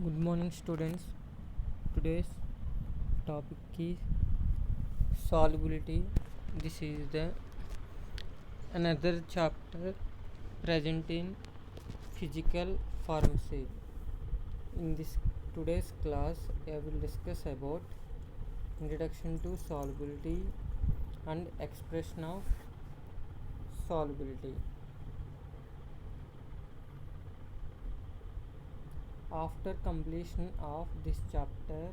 Good morning, students. Today's topic is solubility. This is the another chapter present in physical pharmacy. In this today's class, I will discuss about introduction to solubility and expression of solubility. After completion of this chapter,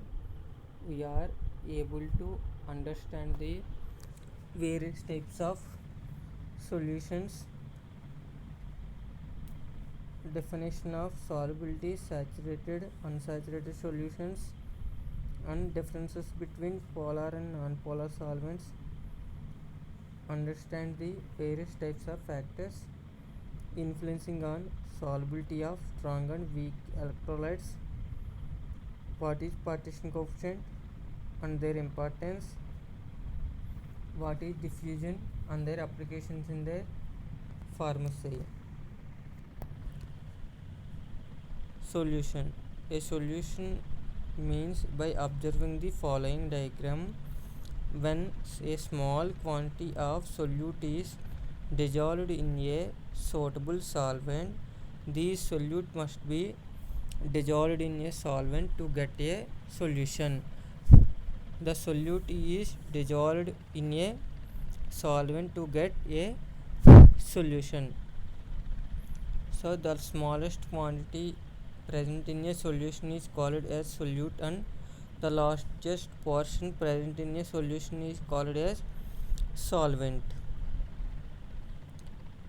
we are able to understand the various types of solutions, definition of solubility, saturated, unsaturated solutions, and differences between polar and non-polar solvents, understand the various types of factors influencing on solubility of strong and weak electrolytes, what is partition coefficient and their importance, what is diffusion and their applications in their pharmacy. Solution. A solution means by observing the following diagram, when a small quantity of solute is dissolved in a suitable solvent, the solute must be dissolved in a solvent to get a solution. The solute is dissolved in a solvent to get a solution. So the smallest quantity present in a solution is called as solute, and the largest portion present in a solution is called as solvent.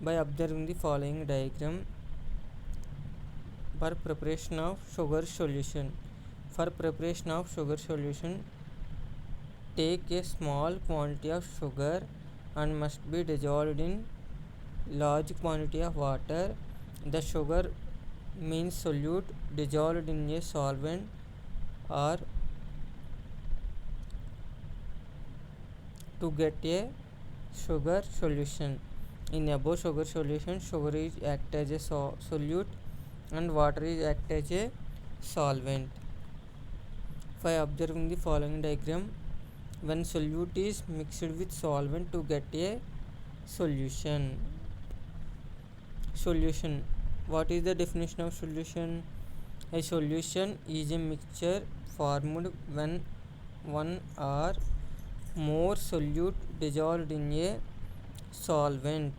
By observing the following diagram, for preparation of sugar solution. For preparation of sugar solution, take a small quantity of sugar and must be dissolved in large quantity of water. The sugar means solute dissolved in a solvent or to get a sugar solution. In above sugar solution, sugar is act as a solute and water is act as a solvent. By observing the following diagram, when solute is mixed with solvent to get a solution. Solution. What is the definition of solution? A solution is a mixture formed when one or more solute dissolved in a solvent.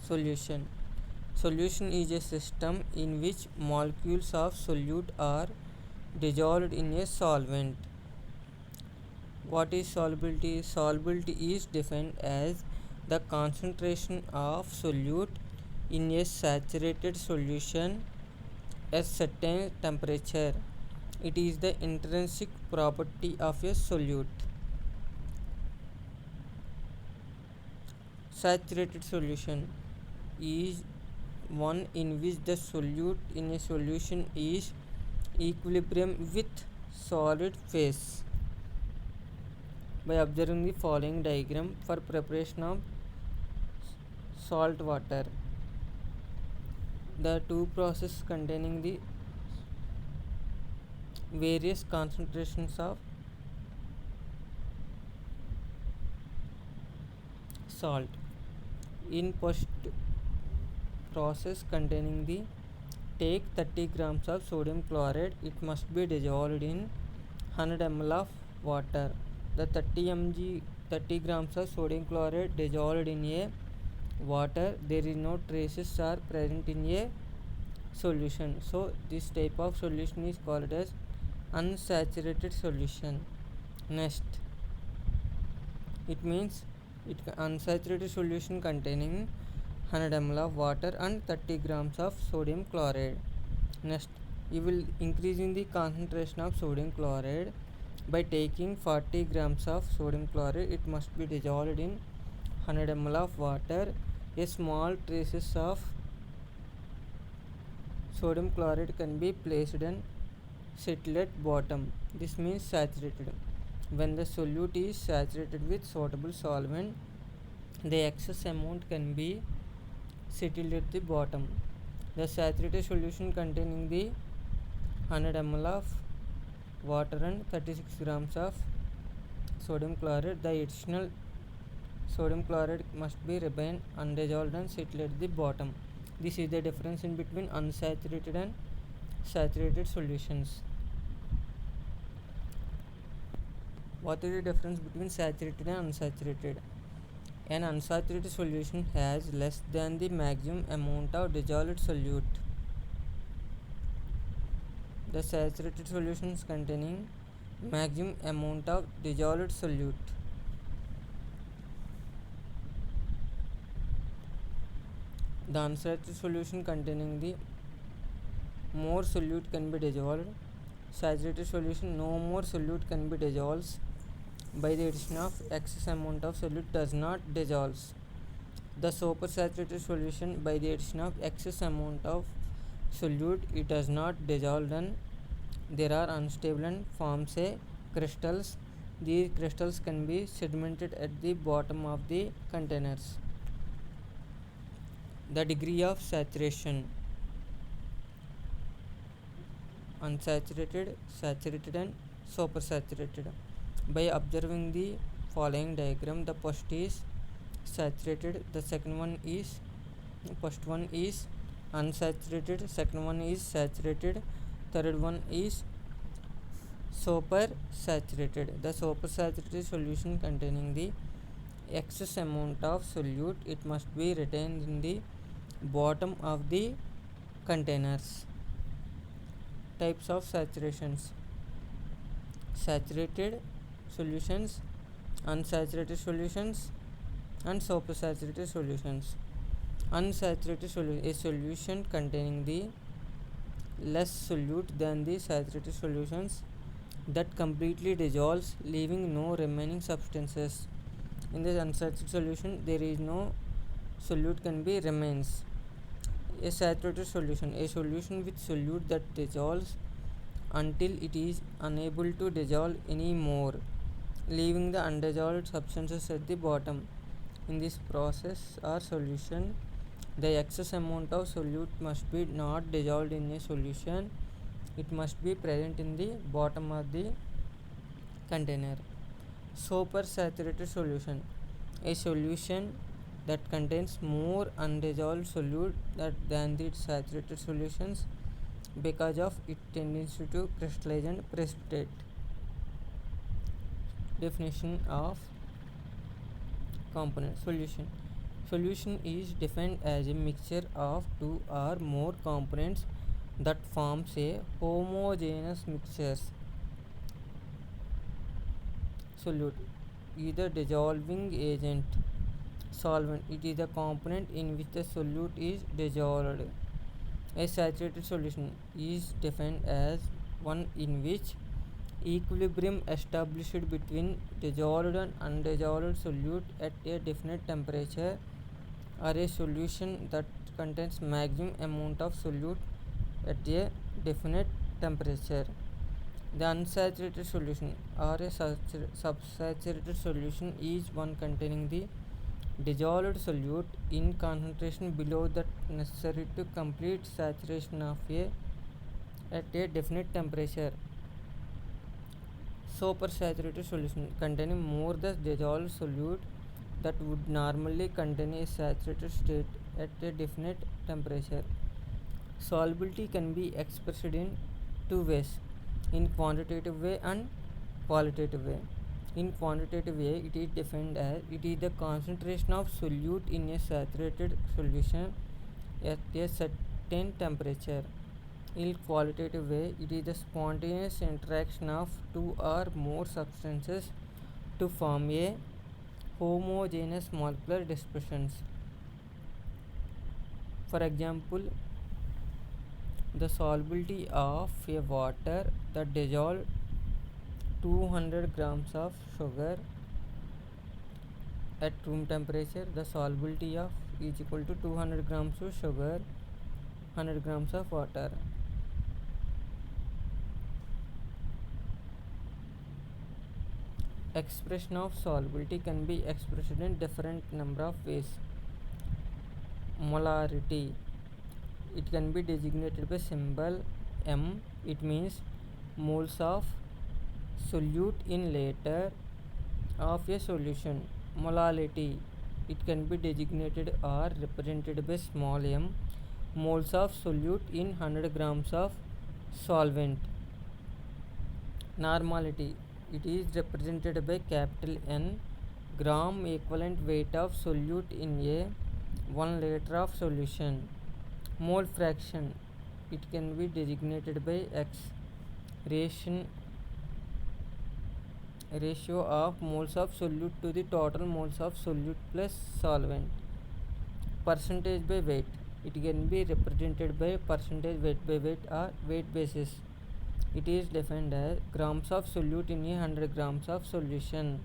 Solution. Solution is a system in which molecules of solute are dissolved in a solvent. What is solubility? Solubility is defined as the concentration of solute in a saturated solution at certain temperature. It is the intrinsic property of a solute. Saturated solution is one in which the solute in a solution is equilibrium with solid phase. By observing the following diagram, for preparation of salt water, the two processes containing the various concentrations of salt. In first process containing the, take 30 grams of sodium chloride, it must be dissolved in 100 ml of water. The 30 grams of sodium chloride dissolved in a water, there is no traces are present in a solution. So this type of solution is called as unsaturated solution. Next, it means unsaturated solution containing 100 ml of water and 30 grams of sodium chloride. Next, you will increase in the concentration of sodium chloride by taking 40 grams of sodium chloride. It must be dissolved in 100 ml of water. A small traces of sodium chloride can be placed and settle at bottom. This means saturated. When the solute is saturated with suitable solvent, the excess amount can be settled at the bottom. The saturated solution containing the 100 ml of water and 36 grams of sodium chloride. The additional sodium chloride must be remain undissolved and settle at the bottom. This is the difference in between unsaturated and saturated solutions. What is the difference between saturated and unsaturated? An unsaturated solution has less than the maximum amount of dissolved solute. The saturated solutions containing maximum amount of dissolved solute. The unsaturated solution containing the more solute can be dissolved. Saturated solution, no more solute can be dissolved by the addition of excess amount of solute does not dissolve. The supersaturated solution, by the addition of excess amount of solute, it does not dissolve and there are unstable and forms a crystals. These crystals can be sedimented at the bottom of the containers. The degree of saturation: unsaturated, saturated and supersaturated. By observing the following diagram, the first is saturated, the second one is unsaturated, second one is saturated, third one is supersaturated. The supersaturated solution containing the excess amount of solute, it must be retained in the bottom of the containers. Types of saturations: saturated solutions, unsaturated solutions and supersaturated solutions. Unsaturated solution, a solution containing the less solute than the saturated solutions that completely dissolves, leaving no remaining substances. In this unsaturated solution, there is no solute can be remains. A saturated solution, a solution with solute that dissolves until it is unable to dissolve any more, leaving the undissolved substances at the bottom. In this process or solution, the excess amount of solute must be not dissolved in a solution, it must be present in the bottom of the container. Supersaturated solution, a solution that contains more undissolved solute than the saturated solutions because of its tendency to crystallize and precipitate. Definition of component: solution is defined as a mixture of two or more components that forms a homogeneous mixtures. Solute, either dissolving agent, solvent, it is the component in which the solute is dissolved. A saturated solution is defined as one in which equilibrium established between dissolved and undissolved solute at a definite temperature, or a solution that contains maximum amount of solute at a definite temperature. The unsaturated solution or a subsaturated solution is one containing the dissolved solute in concentration below that necessary to complete saturation of at a definite temperature. Supersaturated solution containing more the dissolved solute that would normally contain a saturated state at a definite temperature. Solubility can be expressed in two ways, in quantitative way and qualitative way. In quantitative way, it is defined as it is the concentration of solute in a saturated solution at a certain temperature. In qualitative way, it is the spontaneous interaction of two or more substances to form a homogeneous molecular dispersions. For example, the solubility of a water that dissolves 200 grams of sugar at room temperature, the solubility of is equal to 200 grams of sugar, 100 grams of water. Expression of solubility can be expressed in different number of ways. Molarity, it can be designated by symbol M. It means moles of solute in liter of a solution. Molality, it can be designated or represented by small m, moles of solute in 100 grams of solvent. Normality, it is represented by capital N, gram equivalent weight of solute in a 1 liter of solution. Mole fraction, it can be designated by X, ratio of moles of solute to the total moles of solute plus solvent. Percentage by weight, it can be represented by percentage weight by weight or weight basis. It is defined as grams of solute in 100 grams of solution.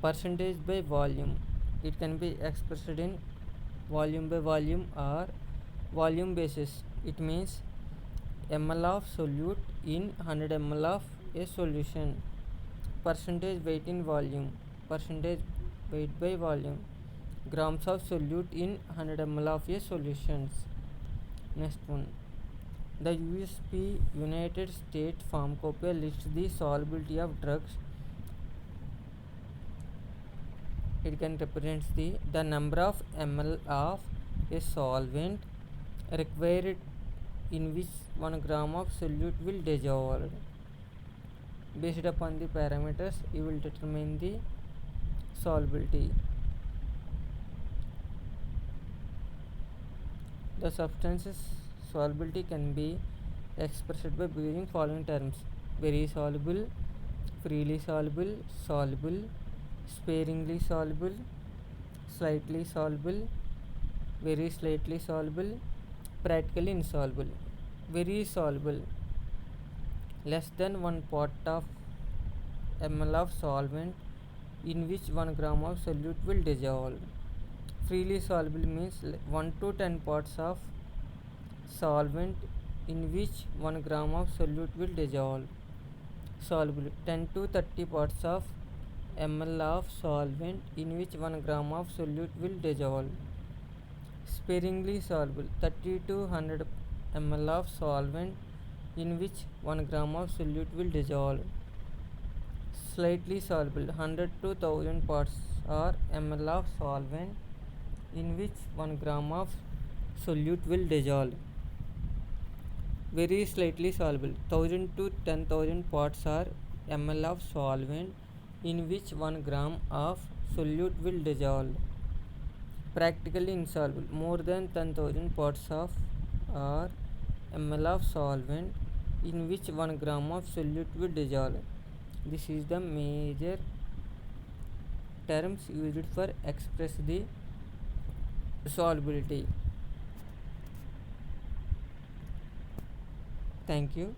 Percentage by volume, it can be expressed in volume by volume or volume basis. It means ml of solute in 100 ml of a solution. Percentage weight in volume, percentage weight by volume, grams of solute in 100 ml of a solutions. Next one, the USP United States Pharmacopoeia lists the solubility of drugs. It can represent the number of ml of a solvent required in which 1 gram of solute will dissolve. Based upon the parameters, you will determine the solubility. The substance's solubility can be expressed by using following terms: very soluble, freely soluble, soluble, sparingly soluble, slightly soluble, very slightly soluble, practically insoluble. Very soluble, less than 1 part of ml of solvent in which 1 gram of solute will dissolve. Freely soluble means 1 to 10 parts of solvent in which 1 gram of solute will dissolve. Soluble, 10 to 30 parts of ml of solvent in which 1 gram of solute will dissolve. Sparingly soluble, 30 to 100 ml of solvent in which 1 gram of solute will dissolve. Slightly soluble, 100 to 1000 parts or ml of solvent in which 1 gram of solute will dissolve. Very slightly soluble, 1000 to 10,000 parts or ml of solvent in which 1 gram of solute will dissolve. Practically insoluble, more than 10,000 parts of or ml of solvent in which 1 gram of solute will dissolve. This is the major terms used for express the solubility. Thank you.